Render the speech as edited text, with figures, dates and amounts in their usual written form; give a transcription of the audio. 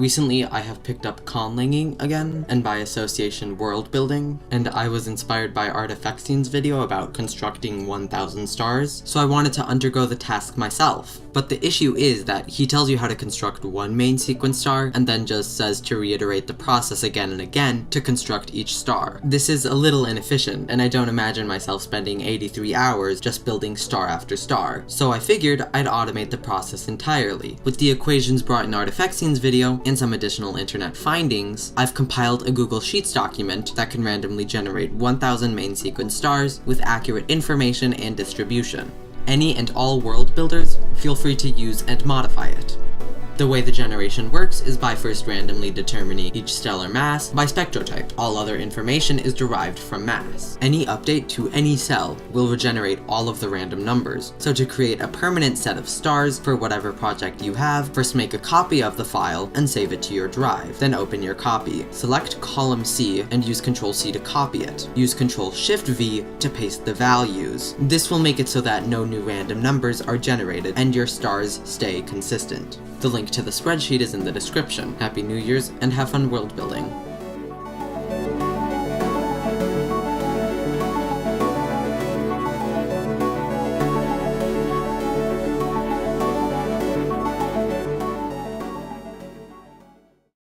Recently, I have picked up conlanging again, and by association world building, and I was inspired by Artifexian's video about constructing 1000 stars, so I wanted to undergo the task myself. But the issue is that he tells you how to construct one main sequence star, and then just says to reiterate the process again and again to construct each star. This is a little inefficient, and I don't imagine myself spending 83 hours just building star after star, so I figured I'd automate the process entirely. With the equations brought in Artifexian's video, and some additional internet findings, I've compiled a Google Sheets document that can randomly generate 1000 main sequence stars with accurate information and distribution. Any and all world builders feel free to use and modify it. The way the generation works is by first randomly determining each stellar mass by spectrotype. All other information is derived from mass. Any update to any cell will regenerate all of the random numbers. So to create a permanent set of stars for whatever project you have, first make a copy of the file and save it to your drive. Then open your copy. Select column C and use Ctrl-C to copy it. Use Ctrl-Shift-V to paste the values. This will make it so that no new random numbers are generated and your stars stay consistent. The link to the spreadsheet is in the description. Happy New Year's and have fun world building.